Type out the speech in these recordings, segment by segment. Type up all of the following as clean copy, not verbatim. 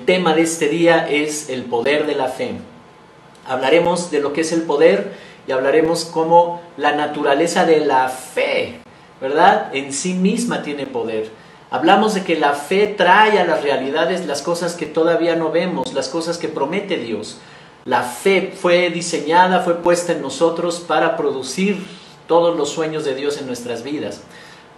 tema de este día es el poder de la fe. Hablaremos de lo que es el poder y hablaremos cómo la naturaleza de la fe, ¿verdad?, en sí misma tiene poder. Hablamos de que la fe trae a las realidades las cosas que todavía no vemos, las cosas que promete Dios. La fe fue diseñada, fue puesta en nosotros para producir todos los sueños de Dios en nuestras vidas.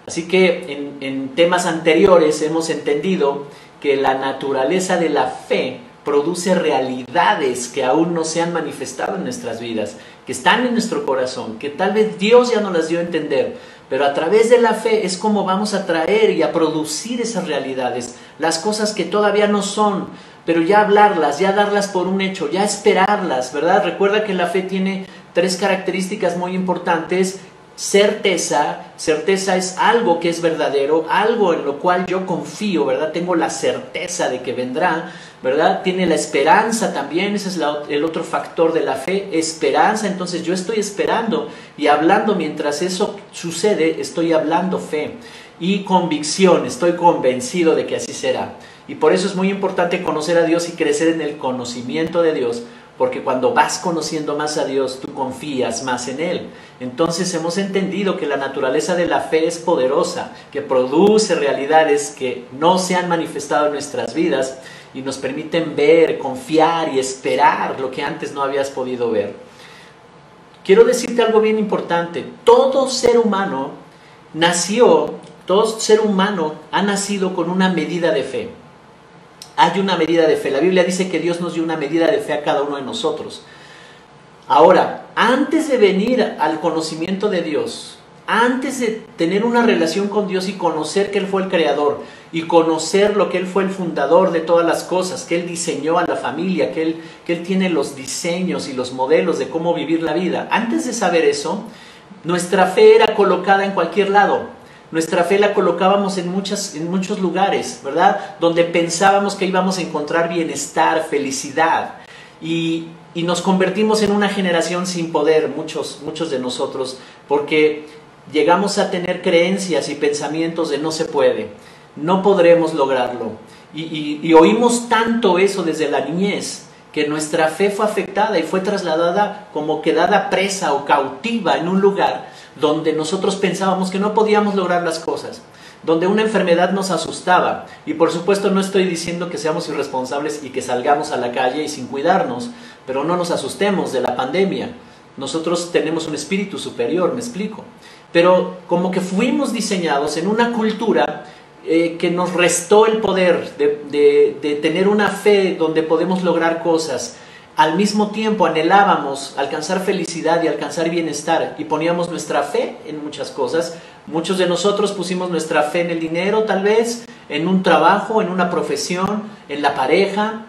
Así que en temas anteriores hemos entendido que la naturaleza de la fe produce realidades que aún no se han manifestado en nuestras vidas, que están en nuestro corazón, que tal vez Dios ya no las dio a entender, pero a través de la fe es como vamos a traer y a producir esas realidades, las cosas que todavía no son, pero ya hablarlas, ya darlas por un hecho, ya esperarlas, ¿verdad? Recuerda que la fe tiene 3 características muy importantes. Certeza es algo que es verdadero, algo en lo cual yo confío, ¿verdad? Tengo la certeza de que vendrá, ¿verdad? Tiene la esperanza también, ese es el otro factor de la fe, esperanza. Entonces yo estoy esperando y hablando mientras eso sucede, estoy hablando fe. Y convicción, estoy convencido de que así será. Y por eso es muy importante conocer a Dios y crecer en el conocimiento de Dios, porque cuando vas conociendo más a Dios, tú confías más en Él. Entonces hemos entendido que la naturaleza de la fe es poderosa, que produce realidades que no se han manifestado en nuestras vidas y nos permiten ver, confiar y esperar lo que antes no habías podido ver. Quiero decirte algo bien importante. Todo ser humano ha nacido con una medida de fe. Hay una medida de fe. La Biblia dice que Dios nos dio una medida de fe a cada uno de nosotros. Ahora, antes de venir al conocimiento de Dios, antes de tener una relación con Dios y conocer que Él fue el creador y conocer lo que Él fue el fundador de todas las cosas, que Él diseñó a la familia, que Él tiene los diseños y los modelos de cómo vivir la vida, antes de saber eso, nuestra fe era colocada en cualquier lado. Nuestra fe la colocábamos en muchos lugares, ¿verdad? Donde pensábamos que íbamos a encontrar bienestar, felicidad. Y nos convertimos en una generación sin poder, muchos de nosotros, porque llegamos a tener creencias y pensamientos de no se puede, no podremos lograrlo. Y oímos tanto eso desde la niñez, que nuestra fe fue afectada y fue trasladada como quedada presa o cautiva en un lugar donde nosotros pensábamos que no podíamos lograr las cosas, donde una enfermedad nos asustaba. Y por supuesto no estoy diciendo que seamos irresponsables y que salgamos a la calle y sin cuidarnos, pero no nos asustemos de la pandemia. Nosotros tenemos un espíritu superior, me explico. Pero como que fuimos diseñados en una cultura que nos restó el poder de tener una fe donde podemos lograr cosas. Al mismo tiempo anhelábamos alcanzar felicidad y alcanzar bienestar y poníamos nuestra fe en muchas cosas. Muchos de nosotros pusimos nuestra fe en el dinero, tal vez, en un trabajo, en una profesión, en la pareja,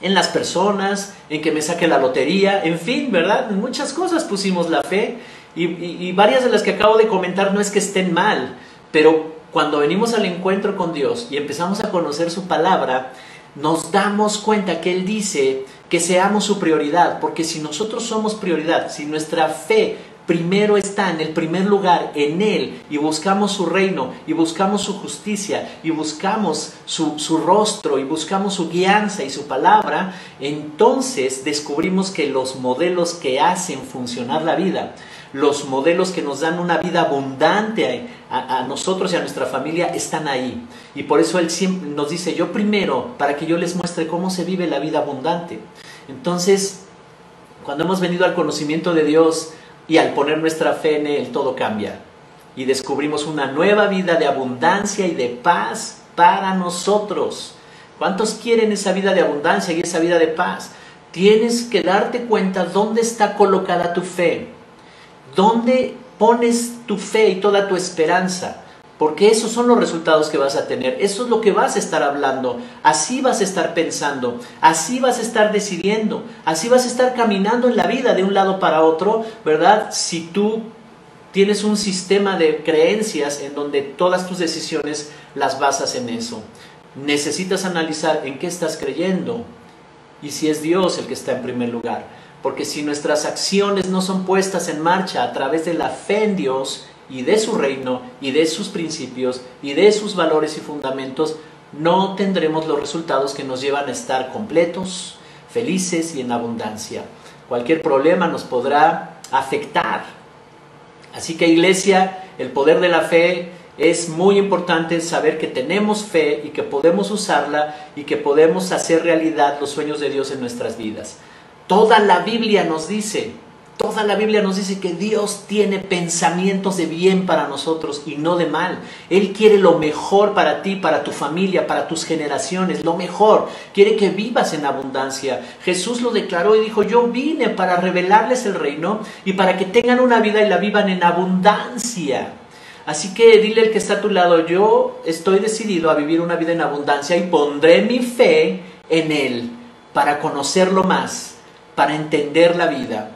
en las personas, en que me saque la lotería, en fin, ¿verdad? En muchas cosas pusimos la fe y varias de las que acabo de comentar no es que estén mal, pero cuando venimos al encuentro con Dios y empezamos a conocer su palabra, nos damos cuenta que Él dice que seamos su prioridad, porque si nosotros somos prioridad, si nuestra fe primero está en el primer lugar en Él y buscamos su reino y buscamos su justicia y buscamos su rostro y buscamos su guianza y su palabra, entonces descubrimos que los modelos que hacen funcionar la vida, los modelos que nos dan una vida abundante a nosotros y a nuestra familia están ahí. Y por eso Él siempre nos dice, yo primero, para que yo les muestre cómo se vive la vida abundante. Entonces, cuando hemos venido al conocimiento de Dios y al poner nuestra fe en Él, todo cambia. Y descubrimos una nueva vida de abundancia y de paz para nosotros. ¿Cuántos quieren esa vida de abundancia y esa vida de paz? Tienes que darte cuenta dónde está colocada tu fe. ¿Dónde pones tu fe y toda tu esperanza? Porque esos son los resultados que vas a tener. Eso es lo que vas a estar hablando. Así vas a estar pensando. Así vas a estar decidiendo. Así vas a estar caminando en la vida de un lado para otro, ¿verdad? Si tú tienes un sistema de creencias en donde todas tus decisiones las basas en eso. Necesitas analizar en qué estás creyendo y si es Dios el que está en primer lugar. Porque si nuestras acciones no son puestas en marcha a través de la fe en Dios y de su reino y de sus principios y de sus valores y fundamentos, no tendremos los resultados que nos llevan a estar completos, felices y en abundancia. Cualquier problema nos podrá afectar. Así que, iglesia, el poder de la fe es muy importante, saber que tenemos fe y que podemos usarla y que podemos hacer realidad los sueños de Dios en nuestras vidas. Toda la Biblia nos dice que Dios tiene pensamientos de bien para nosotros y no de mal. Él quiere lo mejor para ti, para tu familia, para tus generaciones, lo mejor. Quiere que vivas en abundancia. Jesús lo declaró y dijo: yo vine para revelarles el reino y para que tengan una vida y la vivan en abundancia. Así que dile al que está a tu lado: yo estoy decidido a vivir una vida en abundancia y pondré mi fe en Él para conocerlo más, para entender la vida.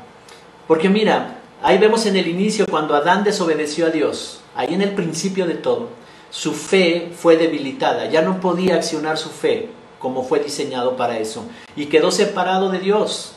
Porque mira, ahí vemos en el inicio cuando Adán desobedeció a Dios, ahí en el principio de todo, su fe fue debilitada, ya no podía accionar su fe como fue diseñado para eso, y quedó separado de Dios.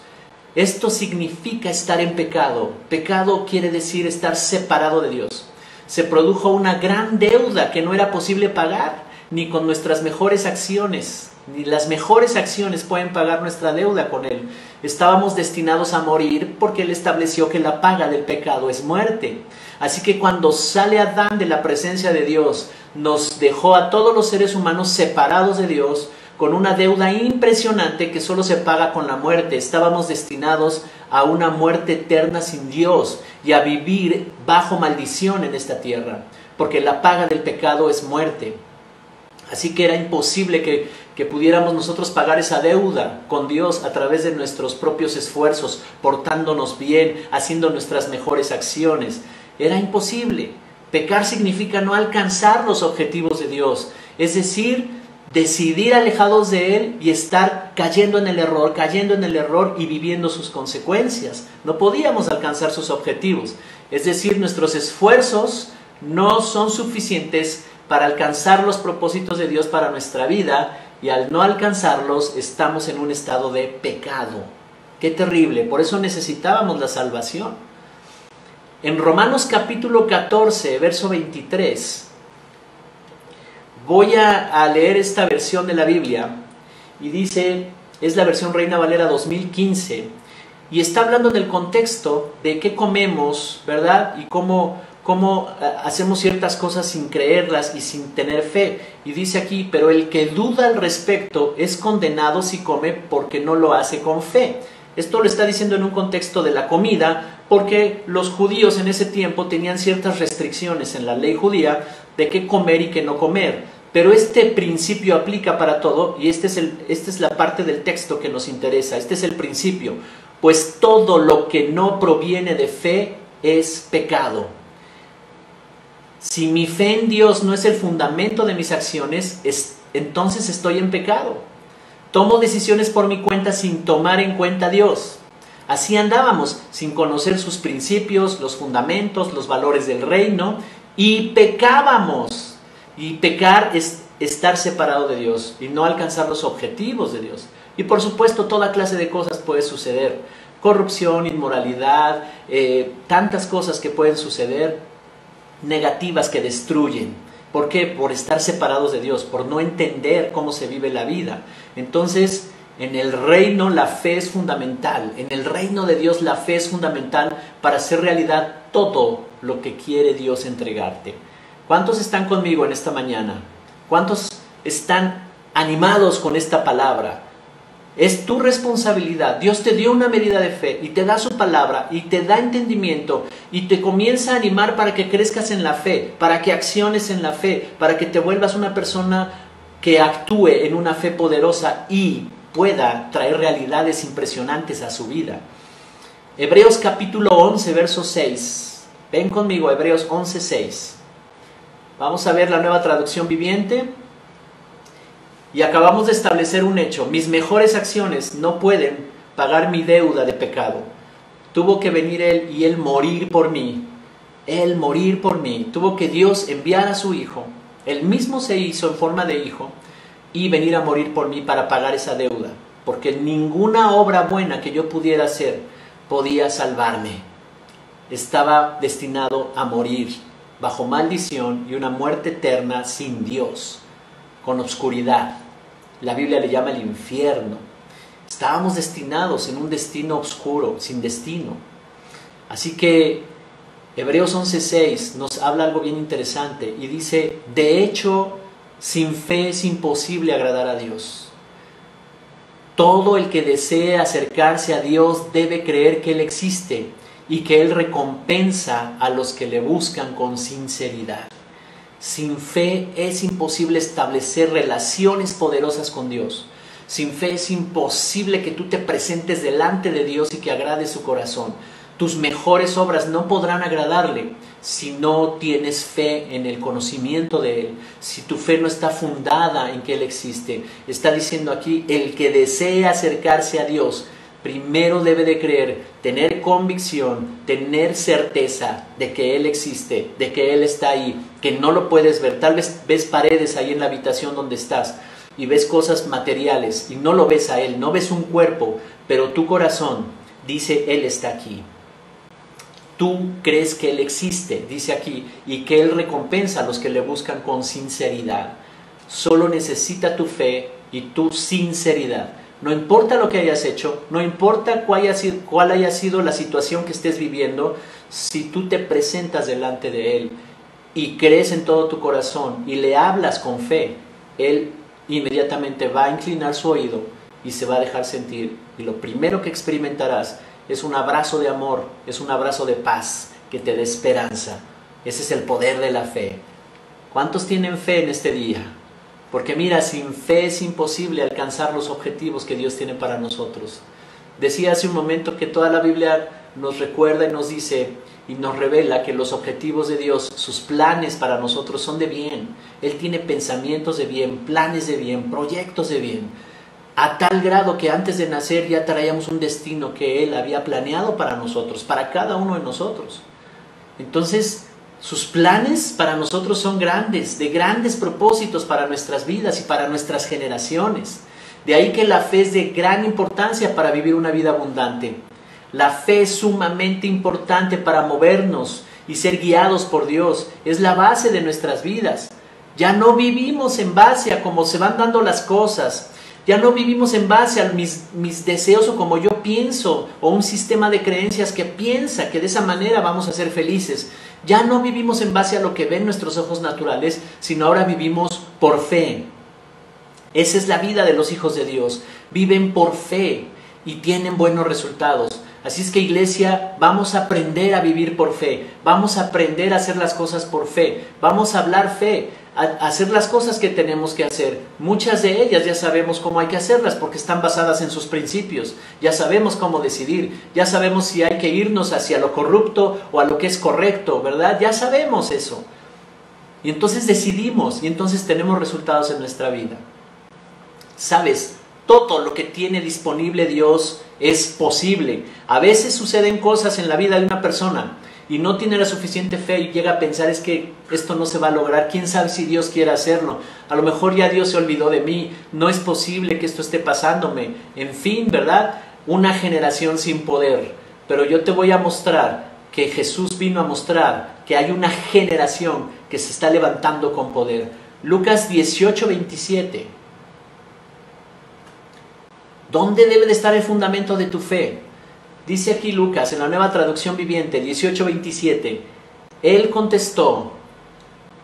Esto significa estar en pecado. Pecado quiere decir estar separado de Dios. Se produjo una gran deuda que no era posible pagar, ni con nuestras mejores acciones. Ni las mejores acciones pueden pagar nuestra deuda con Él. Estábamos destinados a morir porque Él estableció que la paga del pecado es muerte. Así que cuando sale Adán de la presencia de Dios, nos dejó a todos los seres humanos separados de Dios, con una deuda impresionante que solo se paga con la muerte. Estábamos destinados a una muerte eterna sin Dios y a vivir bajo maldición en esta tierra, porque la paga del pecado es muerte. Así que era imposible que pudiéramos nosotros pagar esa deuda con Dios a través de nuestros propios esfuerzos, portándonos bien, haciendo nuestras mejores acciones. Era imposible. Pecar significa no alcanzar los objetivos de Dios, es decir, decidir alejados de Él y estar cayendo en el error y viviendo sus consecuencias. No podíamos alcanzar sus objetivos, es decir, nuestros esfuerzos no son suficientes para alcanzar los propósitos de Dios para nuestra vida, y al no alcanzarlos estamos en un estado de pecado. ¡Qué terrible! Por eso necesitábamos la salvación. En Romanos capítulo 14, verso 23, voy a leer esta versión de la Biblia, y dice, es la versión Reina Valera 2015, y está hablando en el contexto de qué comemos, ¿verdad? Y cómo hacemos ciertas cosas sin creerlas y sin tener fe. Y dice aquí: pero el que duda al respecto es condenado si come, porque no lo hace con fe. Esto lo está diciendo en un contexto de la comida, porque los judíos en ese tiempo tenían ciertas restricciones en la ley judía de qué comer y qué no comer. Pero este principio aplica para todo, y esta es la parte del texto que nos interesa. Este es el principio: pues todo lo que no proviene de fe es pecado. Si mi fe en Dios no es el fundamento de mis acciones, entonces estoy en pecado. Tomo decisiones por mi cuenta sin tomar en cuenta a Dios. Así andábamos, sin conocer sus principios, los fundamentos, los valores del reino, y pecábamos. Y pecar es estar separado de Dios y no alcanzar los objetivos de Dios. Y por supuesto, toda clase de cosas puede suceder. Corrupción, inmoralidad, tantas cosas que pueden suceder, negativas que destruyen. ¿Por qué? Por estar separados de Dios, por no entender cómo se vive la vida. Entonces, en el reino la fe es fundamental. En el reino de Dios la fe es fundamental para hacer realidad todo lo que quiere Dios entregarte. ¿Cuántos están conmigo en esta mañana? ¿Cuántos están animados con esta palabra? Es tu responsabilidad. Dios te dio una medida de fe y te da su palabra y te da entendimiento y te comienza a animar para que crezcas en la fe, para que acciones en la fe, para que te vuelvas una persona que actúe en una fe poderosa y pueda traer realidades impresionantes a su vida. Hebreos capítulo 11, verso 6. Ven conmigo, Hebreos 11, 6. Vamos a ver la Nueva Traducción Viviente. Y acabamos de establecer un hecho: mis mejores acciones no pueden pagar mi deuda de pecado. Tuvo que venir Él y Él morir por mí. Él morir por mí. Tuvo que Dios enviar a su Hijo. Él mismo se hizo en forma de Hijo y venir a morir por mí para pagar esa deuda. Porque ninguna obra buena que yo pudiera hacer podía salvarme. Estaba destinado a morir bajo maldición y una muerte eterna sin Dios. con obscuridad. La Biblia le llama el infierno. Estábamos destinados en un destino oscuro, sin destino. Así que Hebreos 11:6 nos habla algo bien interesante y dice, de hecho, sin fe es imposible agradar a Dios. Todo el que desee acercarse a Dios debe creer que Él existe y que Él recompensa a los que le buscan con sinceridad. Sin fe es imposible establecer relaciones poderosas con Dios. Sin fe es imposible que tú te presentes delante de Dios y que agrades su corazón. Tus mejores obras no podrán agradarle si no tienes fe en el conocimiento de Él, si tu fe no está fundada en que Él existe. Está diciendo aquí, el que desea acercarse a Dios, primero debe de creer, tener convicción, tener certeza de que Él existe, de que Él está ahí, que no lo puedes ver. Tal vez ves paredes ahí en la habitación donde estás y ves cosas materiales y no lo ves a Él, no ves un cuerpo, pero tu corazón dice, Él está aquí. Tú crees que Él existe, dice aquí, y que Él recompensa a los que le buscan con sinceridad. Solo necesita tu fe y tu sinceridad. No importa lo que hayas hecho, no importa cuál haya sido la situación que estés viviendo, si tú te presentas delante de Él y crees en todo tu corazón y le hablas con fe, Él inmediatamente va a inclinar su oído y se va a dejar sentir. Y lo primero que experimentarás es un abrazo de amor, es un abrazo de paz que te dé esperanza. Ese es el poder de la fe. ¿Cuántos tienen fe en este día? Porque mira, sin fe es imposible alcanzar los objetivos que Dios tiene para nosotros. Decía hace un momento que toda la Biblia nos recuerda y nos dice y nos revela que los objetivos de Dios, sus planes para nosotros son de bien. Él tiene pensamientos de bien, planes de bien, proyectos de bien. A tal grado que antes de nacer ya traíamos un destino que Él había planeado para nosotros, para cada uno de nosotros. Entonces, sus planes para nosotros son grandes, de grandes propósitos para nuestras vidas y para nuestras generaciones. De ahí que la fe es de gran importancia para vivir una vida abundante. La fe es sumamente importante para movernos y ser guiados por Dios. Es la base de nuestras vidas. Ya no vivimos en base a cómo se van dando las cosas. Ya no vivimos en base a mis deseos o como yo pienso, o un sistema de creencias que piensa que de esa manera vamos a ser felices. Ya no vivimos en base a lo que ven nuestros ojos naturales, sino ahora vivimos por fe. Esa es la vida de los hijos de Dios. Viven por fe y tienen buenos resultados. Así es que, iglesia, vamos a aprender a vivir por fe. Vamos a aprender a hacer las cosas por fe. Vamos a hablar fe, a hacer las cosas que tenemos que hacer. Muchas de ellas ya sabemos cómo hay que hacerlas porque están basadas en sus principios. Ya sabemos cómo decidir. Ya sabemos si hay que irnos hacia lo corrupto o a lo que es correcto, ¿verdad? Ya sabemos eso. Y entonces decidimos y entonces tenemos resultados en nuestra vida. ¿Sabes? Todo lo que tiene disponible Dios es posible. A veces suceden cosas en la vida de una persona y no tiene la suficiente fe y llega a pensar, es que esto no se va a lograr, quién sabe si Dios quiere hacerlo, a lo mejor ya Dios se olvidó de mí, no es posible que esto esté pasándome, en fin, ¿verdad? Una generación sin poder. Pero yo te voy a mostrar que Jesús vino a mostrar que hay una generación que se está levantando con poder. Lucas 18:27. ¿Dónde debe de estar el fundamento de tu fe? Dice aquí Lucas, en la Nueva Traducción Viviente, 18:27. Él contestó,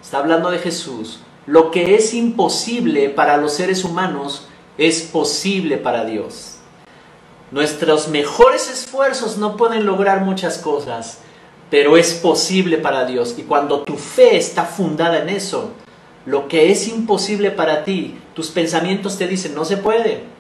está hablando de Jesús, lo que es imposible para los seres humanos es posible para Dios. Nuestros mejores esfuerzos no pueden lograr muchas cosas, pero es posible para Dios. Y cuando tu fe está fundada en eso, lo que es imposible para ti, tus pensamientos te dicen, no se puede.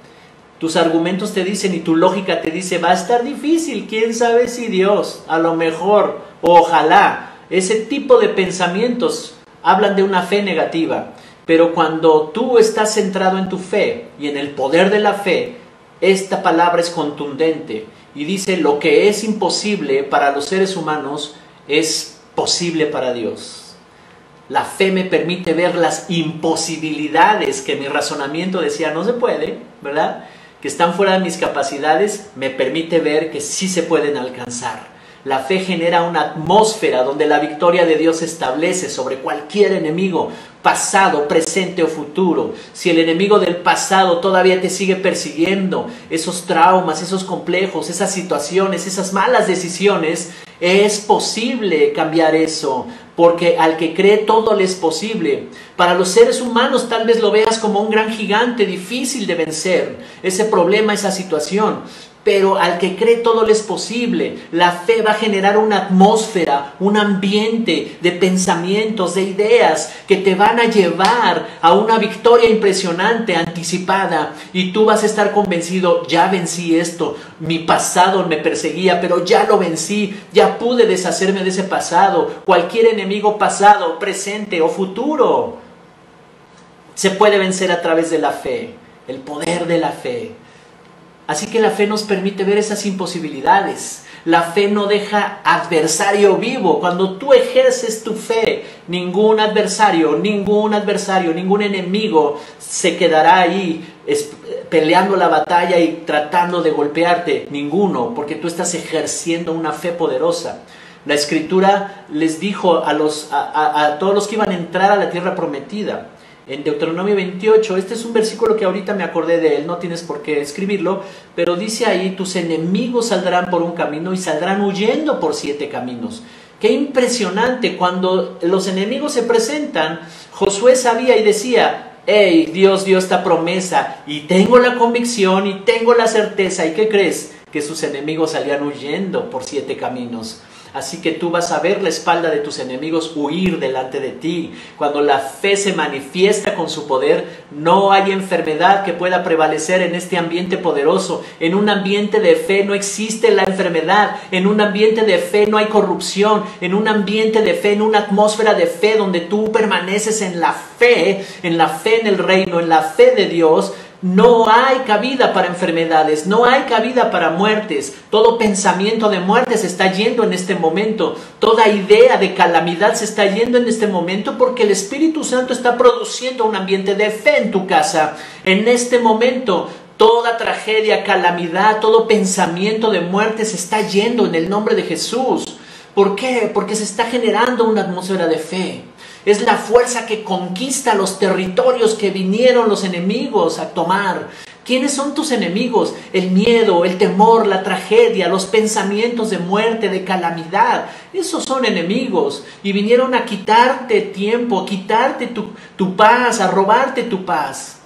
Tus argumentos te dicen y tu lógica te dice, va a estar difícil, quién sabe si Dios, a lo mejor, ojalá. Ese tipo de pensamientos hablan de una fe negativa. Pero cuando tú estás centrado en tu fe y en el poder de la fe, esta palabra es contundente y dice, lo que es imposible para los seres humanos es posible para Dios. La fe me permite ver las imposibilidades que mi razonamiento decía no se puede, ¿verdad? Que están fuera de mis capacidades, me permite ver que sí se pueden alcanzar. La fe genera una atmósfera donde la victoria de Dios se establece sobre cualquier enemigo, pasado, presente o futuro. Si el enemigo del pasado todavía te sigue persiguiendo, esos traumas, esos complejos, esas situaciones, esas malas decisiones, es posible cambiar eso, porque al que cree todo le es posible. Para los seres humanos tal vez lo veas como un gran gigante difícil de vencer, ese problema, esa situación. Pero al que cree todo le es posible. La fe va a generar una atmósfera, un ambiente de pensamientos, de ideas que te van a llevar a una victoria impresionante, anticipada. Y tú vas a estar convencido, ya vencí esto, mi pasado me perseguía, pero ya lo vencí, ya pude deshacerme de ese pasado. Cualquier enemigo pasado, presente o futuro se puede vencer a través de la fe, el poder de la fe. Así que la fe nos permite ver esas imposibilidades. La fe no deja adversario vivo. Cuando tú ejerces tu fe, ningún adversario, ningún enemigo se quedará ahí peleando la batalla y tratando de golpearte. Ninguno, porque tú estás ejerciendo una fe poderosa. La Escritura les dijo a todos los que iban a entrar a la tierra prometida, en Deuteronomio 28, este es un versículo que ahorita me acordé de él, no tienes por qué escribirlo, pero dice ahí, tus enemigos saldrán por un camino y saldrán huyendo por 7 caminos. Qué impresionante, cuando los enemigos se presentan, Josué sabía y decía, hey, Dios dio esta promesa y tengo la convicción y tengo la certeza. ¿Y qué crees? Que sus enemigos salían huyendo por 7 caminos. Así que tú vas a ver la espalda de tus enemigos huir delante de ti. Cuando la fe se manifiesta con su poder, no hay enfermedad que pueda prevalecer en este ambiente poderoso. En un ambiente de fe no existe la enfermedad. En un ambiente de fe no hay corrupción. En un ambiente de fe, en una atmósfera de fe donde tú permaneces en la fe en el reino, en la fe de Dios, no hay cabida para enfermedades, no hay cabida para muertes. Todo pensamiento de muerte se está yendo en este momento. Toda idea de calamidad se está yendo en este momento porque el Espíritu Santo está produciendo un ambiente de fe en tu casa. En este momento, toda tragedia, calamidad, todo pensamiento de muerte se está yendo en el nombre de Jesús. ¿Por qué? Porque se está generando una atmósfera de fe. Es la fuerza que conquista los territorios que vinieron los enemigos a tomar. ¿Quiénes son tus enemigos? El miedo, el temor, la tragedia, los pensamientos de muerte, de calamidad. Esos son enemigos. Y vinieron a quitarte tiempo, a quitarte tu paz, a robarte tu paz,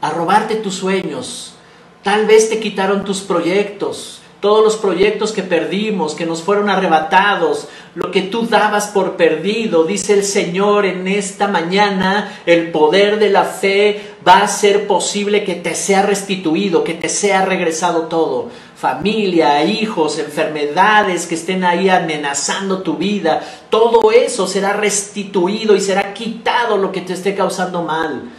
a robarte tus sueños. Tal vez te quitaron tus proyectos. Todos los proyectos que perdimos, que nos fueron arrebatados, lo que tú dabas por perdido, dice el Señor en esta mañana, el poder de la fe va a hacer posible que te sea restituido, que te sea regresado todo. Familia, hijos, enfermedades que estén ahí amenazando tu vida, todo eso será restituido y será quitado lo que te esté causando mal.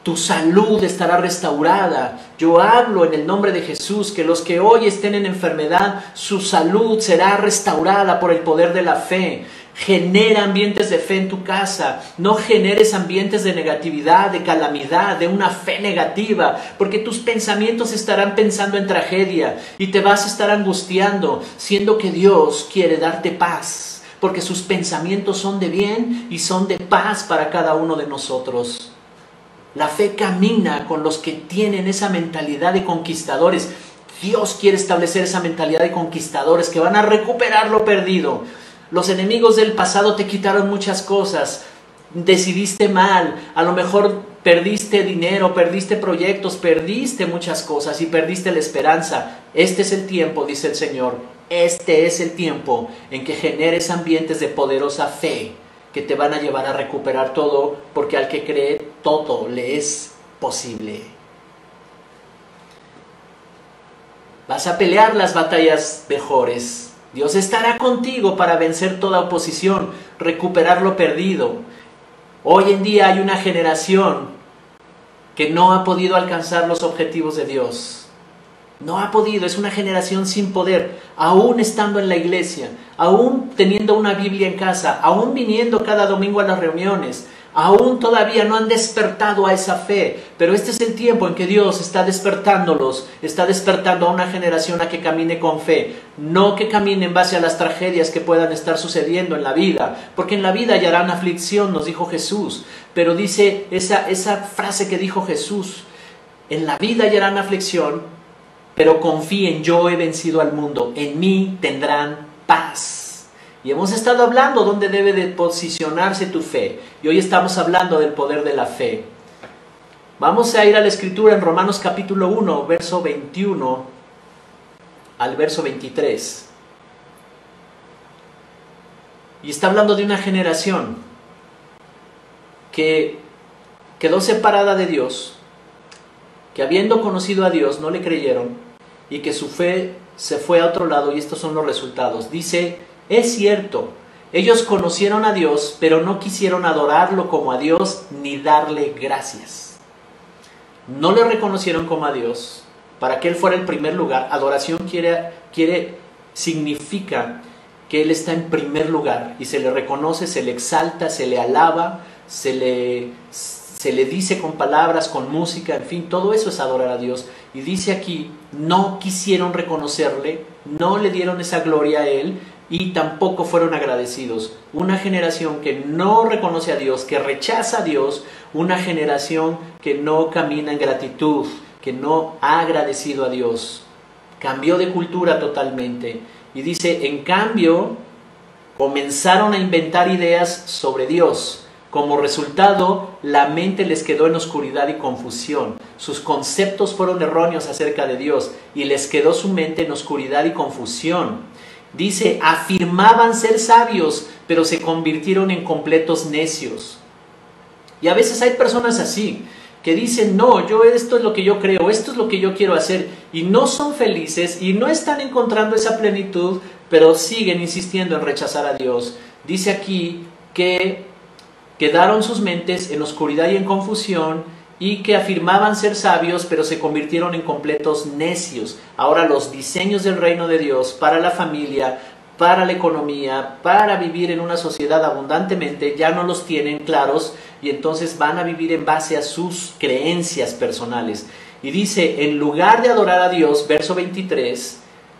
Tu salud estará restaurada. Yo hablo en el nombre de Jesús que los que hoy estén en enfermedad, su salud será restaurada por el poder de la fe. Genera ambientes de fe en tu casa. No generes ambientes de negatividad, de calamidad, de una fe negativa, porque tus pensamientos estarán pensando en tragedia y te vas a estar angustiando, siendo que Dios quiere darte paz, porque sus pensamientos son de bien y son de paz para cada uno de nosotros. La fe camina con los que tienen esa mentalidad de conquistadores. Dios quiere establecer esa mentalidad de conquistadores que van a recuperar lo perdido. Los enemigos del pasado te quitaron muchas cosas. Decidiste mal. A lo mejor perdiste dinero, perdiste proyectos, perdiste muchas cosas y perdiste la esperanza. Este es el tiempo, dice el Señor. Este es el tiempo en que generes ambientes de poderosa fe que te van a llevar a recuperar todo, porque al que cree todo le es posible. Vas a pelear las batallas mejores. Dios estará contigo para vencer toda oposición, recuperar lo perdido. Hoy en día hay una generación que no ha podido alcanzar los objetivos de Dios. No ha podido, es una generación sin poder, aún estando en la iglesia, aún teniendo una Biblia en casa, aún viniendo cada domingo a las reuniones, Aún todavía no han despertado a esa fe, pero este es el tiempo en que Dios está despertándolos, está despertando a una generación a que camine con fe, no que camine en base a las tragedias que puedan estar sucediendo en la vida, porque en la vida hallarán aflicción, nos dijo Jesús, pero dice esa frase que dijo Jesús, en la vida hallarán aflicción, pero confíen, yo he vencido al mundo, en mí tendrán paz. Y hemos estado hablando dónde debe de posicionarse tu fe. Y hoy estamos hablando del poder de la fe. Vamos a ir a la escritura en Romanos capítulo 1, verso 21 al verso 23. Y está hablando de una generación que quedó separada de Dios, que habiendo conocido a Dios no le creyeron y que su fe se fue a otro lado, y estos son los resultados. Dice: es cierto, ellos conocieron a Dios, pero no quisieron adorarlo como a Dios ni darle gracias. No le reconocieron como a Dios para que Él fuera el primer lugar. Adoración significa que Él está en primer lugar y se le reconoce, se le exalta, se le alaba, se le dice con palabras, con música, en fin, todo eso es adorar a Dios. Y dice aquí, no quisieron reconocerle, no le dieron esa gloria a Él, y tampoco fueron agradecidos. Una generación que no reconoce a Dios, que rechaza a Dios, una generación que no camina en gratitud, que no ha agradecido a Dios. Cambió de cultura totalmente. Y dice, en cambio, comenzaron a inventar ideas sobre Dios. Como resultado, la mente les quedó en oscuridad y confusión. Sus conceptos fueron erróneos acerca de Dios y les quedó su mente en oscuridad y confusión. Dice, afirmaban ser sabios, pero se convirtieron en completos necios. Y a veces hay personas así, que dicen, no, esto es lo que yo creo, esto es lo que yo quiero hacer, y no son felices, y no están encontrando esa plenitud, pero siguen insistiendo en rechazar a Dios. Dice aquí que quedaron sus mentes en oscuridad y en confusión, y que afirmaban ser sabios, pero se convirtieron en completos necios. Ahora los diseños del reino de Dios para la familia, para la economía, para vivir en una sociedad abundantemente, ya no los tienen claros, y entonces van a vivir en base a sus creencias personales. Y dice, en lugar de adorar a Dios, verso 23,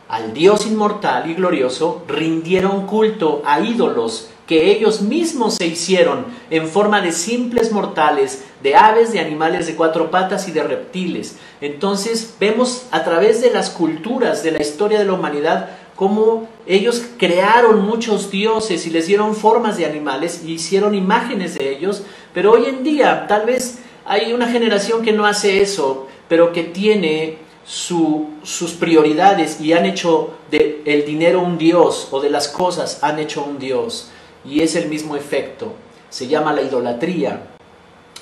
al Dios inmortal y glorioso, rindieron culto a ídolos que ellos mismos se hicieron en forma de simples mortales, de aves, de animales de cuatro patas y de reptiles. Entonces vemos a través de las culturas de la historia de la humanidad cómo ellos crearon muchos dioses y les dieron formas de animales y hicieron imágenes de ellos, pero hoy en día tal vez hay una generación que no hace eso, pero que tiene sus prioridades y han hecho del dinero un dios, o de las cosas han hecho un dios. Y es el mismo efecto, se llama la idolatría.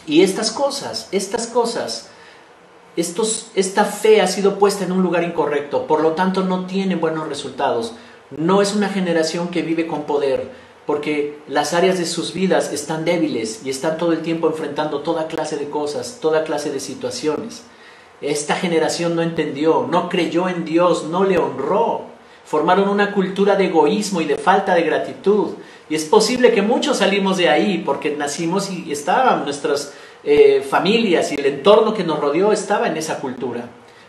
Y esta fe ha sido puesta en un lugar incorrecto, por lo tanto no tienen buenos resultados. No es una generación que vive con poder, porque las áreas de sus vidas están débiles y están todo el tiempo enfrentando toda clase de cosas, toda clase de situaciones. Esta generación no entendió, no creyó en Dios, no le honró. Formaron una cultura de egoísmo y de falta de gratitud. Y es posible que muchos salimos de ahí porque nacimos y estaban nuestras familias y el entorno que nos rodeó estaba en esa cultura.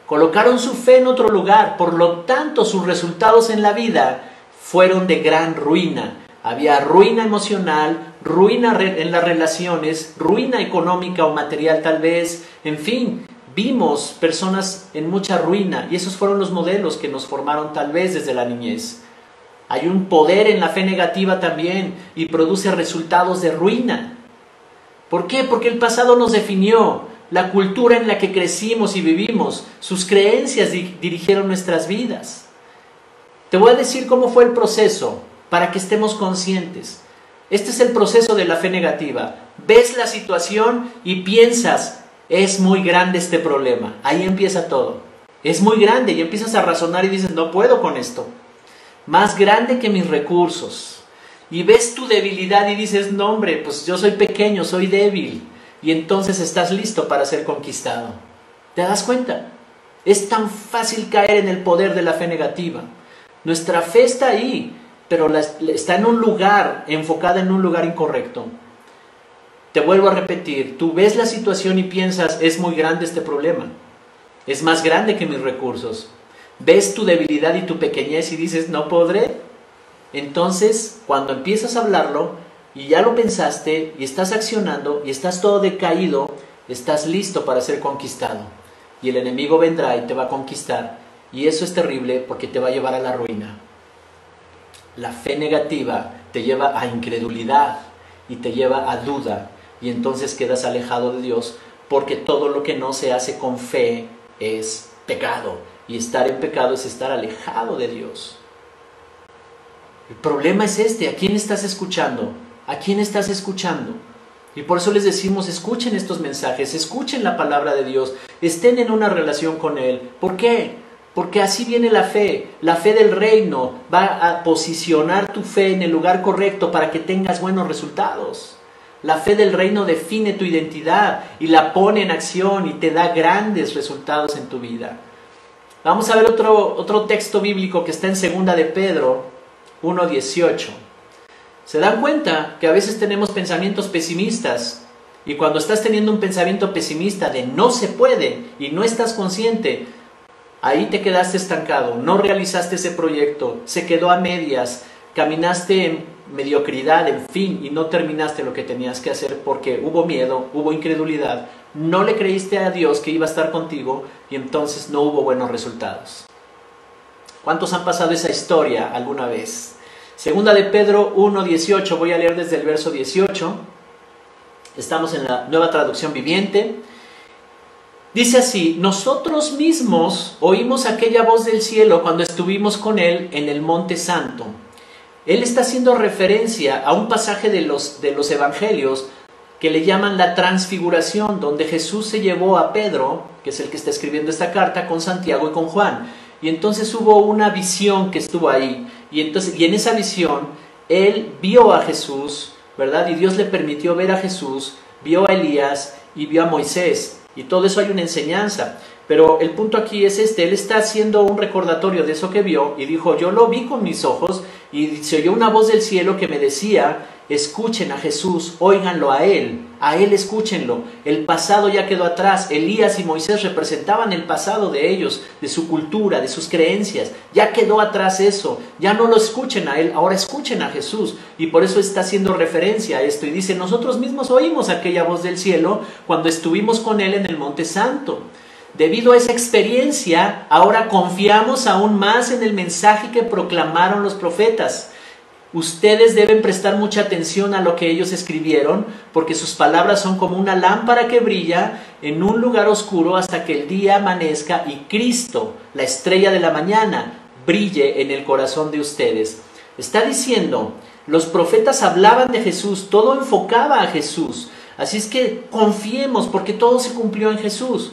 Colocaron su fe en otro lugar, por lo tanto sus resultados en la vida fueron de gran ruina. Había ruina emocional, ruina en las relaciones, ruina económica o material tal vez, en fin. Vimos personas en mucha ruina y esos fueron los modelos que nos formaron tal vez desde la niñez. Hay un poder en la fe negativa también y produce resultados de ruina. ¿Por qué? Porque el pasado nos definió, la cultura en la que crecimos y vivimos, sus creencias dirigieron nuestras vidas. Te voy a decir cómo fue el proceso para que estemos conscientes. Este es el proceso de la fe negativa. Ves la situación y piensas, es muy grande este problema. Ahí empieza todo. Es muy grande y empiezas a razonar y dices, no puedo con esto. Más grande que mis recursos. Y ves tu debilidad y dices, no hombre, pues yo soy pequeño, soy débil. Y entonces estás listo para ser conquistado. ¿Te das cuenta? Es tan fácil caer en el poder de la fe negativa. Nuestra fe está ahí, pero está en un lugar, enfocada en un lugar incorrecto. Te vuelvo a repetir, tú ves la situación y piensas, es muy grande este problema, es más grande que mis recursos. Ves tu debilidad y tu pequeñez y dices, no podré. Entonces, cuando empiezas a hablarlo y ya lo pensaste y estás accionando y estás todo decaído, estás listo para ser conquistado. Y el enemigo vendrá y te va a conquistar. Y eso es terrible porque te va a llevar a la ruina. La fe negativa te lleva a incredulidad y te lleva a duda. Y entonces quedas alejado de Dios, porque todo lo que no se hace con fe es pecado. Y estar en pecado es estar alejado de Dios. El problema es este: ¿a quién estás escuchando? ¿A quién estás escuchando? Y por eso les decimos, escuchen estos mensajes, escuchen la palabra de Dios, estén en una relación con Él. ¿Por qué? Porque así viene la fe del reino va a posicionar tu fe en el lugar correcto para que tengas buenos resultados. La fe del reino define tu identidad y la pone en acción y te da grandes resultados en tu vida. Vamos a ver otro texto bíblico que está en 2 de Pedro 1:18. ¿Se dan cuenta que a veces tenemos pensamientos pesimistas? Y cuando estás teniendo un pensamiento pesimista de no se puede y no estás consciente, ahí te quedaste estancado, no realizaste ese proyecto, se quedó a medias, caminaste en mediocridad, en fin, y no terminaste lo que tenías que hacer porque hubo miedo, hubo incredulidad, no le creíste a Dios que iba a estar contigo y entonces no hubo buenos resultados. ¿Cuántos han pasado esa historia alguna vez? 2 de Pedro 1:18, voy a leer desde el verso 18, estamos en la Nueva Traducción Viviente. Dice así: nosotros mismos oímos aquella voz del cielo cuando estuvimos con Él en el Monte Santo. Él está haciendo referencia a un pasaje de los evangelios que le llaman la transfiguración, donde Jesús se llevó a Pedro, que es el que está escribiendo esta carta, con Santiago y con Juan. Y entonces hubo una visión que estuvo ahí. Y en esa visión, él vio a Jesús, ¿verdad? Y Dios le permitió ver a Jesús, vio a Elías y vio a Moisés. Y todo eso hay una enseñanza. Pero el punto aquí es este: él está haciendo un recordatorio de eso que vio y dijo, yo lo vi con mis ojos y se oyó una voz del cielo que me decía, escuchen a Jesús, óiganlo a Él escúchenlo. El pasado ya quedó atrás. Elías y Moisés representaban el pasado de ellos, de su cultura, de sus creencias. Ya quedó atrás eso, ya no lo escuchen a Él, ahora escuchen a Jesús. Y por eso está haciendo referencia a esto y dice, nosotros mismos oímos aquella voz del cielo cuando estuvimos con Él en el Monte Santo. Debido a esa experiencia, ahora confiamos aún más en el mensaje que proclamaron los profetas. Ustedes deben prestar mucha atención a lo que ellos escribieron, porque sus palabras son como una lámpara que brilla en un lugar oscuro hasta que el día amanezca y Cristo, la estrella de la mañana, brille en el corazón de ustedes. Está diciendo, los profetas hablaban de Jesús, todo enfocaba a Jesús. Así es que confiemos porque todo se cumplió en Jesús.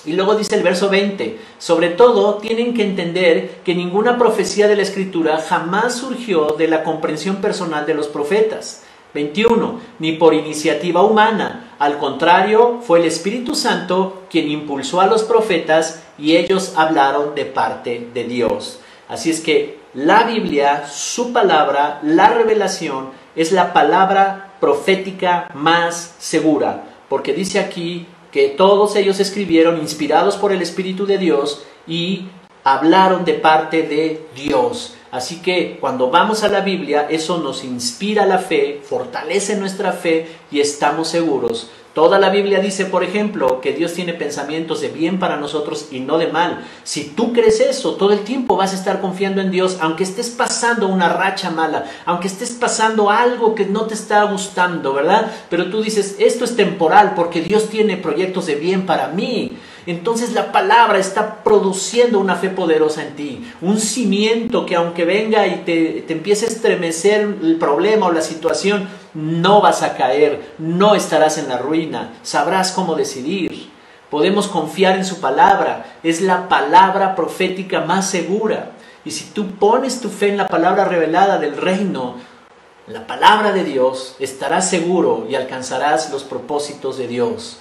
Y luego dice el verso 20, sobre todo tienen que entender que ninguna profecía de la Escritura jamás surgió de la comprensión personal de los profetas. 21, ni por iniciativa humana, al contrario, fue el Espíritu Santo quien impulsó a los profetas y ellos hablaron de parte de Dios. Así es que la Biblia, su palabra, la revelación, es la palabra profética más segura, porque dice aquí que todos ellos escribieron inspirados por el Espíritu de Dios y hablaron de parte de Dios. Así que cuando vamos a la Biblia, eso nos inspira la fe, fortalece nuestra fe y estamos seguros. Toda la Biblia dice, por ejemplo, que Dios tiene pensamientos de bien para nosotros y no de mal. Si tú crees eso, todo el tiempo vas a estar confiando en Dios, aunque estés pasando una racha mala, aunque estés pasando algo que no te está gustando, ¿verdad? Pero tú dices, esto es temporal porque Dios tiene proyectos de bien para mí. Entonces la palabra está produciendo una fe poderosa en ti, un cimiento que aunque venga y te empiece a estremecer el problema o la situación, no vas a caer, no estarás en la ruina, sabrás cómo decidir. Podemos confiar en su palabra, es la palabra profética más segura. Y si tú pones tu fe en la palabra revelada del reino, la palabra de Dios, estarás seguro y alcanzarás los propósitos de Dios.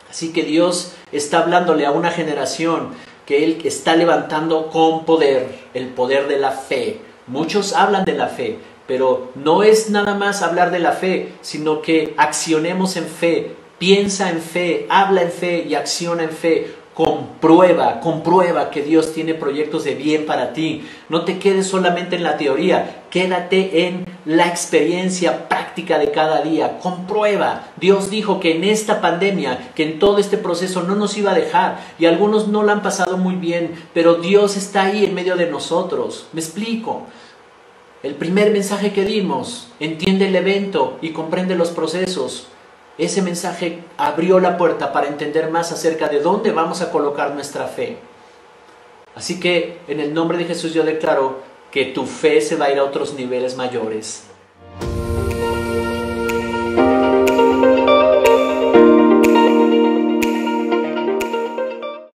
Así que Dios está hablándole a una generación que Él está levantando con poder, el poder de la fe. Muchos hablan de la fe, Pero no es nada más hablar de la fe, sino que accionemos en fe, piensa en fe, habla en fe y acciona en fe. Comprueba que Dios tiene proyectos de bien para ti. No te quedes solamente en la teoría, quédate en la experiencia práctica de cada día. Comprueba. Dios dijo que en esta pandemia, que en todo este proceso no nos iba a dejar, y algunos no la han pasado muy bien, pero Dios está ahí en medio de nosotros. ¿Me explico? El primer mensaje que dimos, entiende el evento y comprende los procesos. Ese mensaje abrió la puerta para entender más acerca de dónde vamos a colocar nuestra fe. Así que en el nombre de Jesús yo declaro que tu fe se va a ir a otros niveles mayores.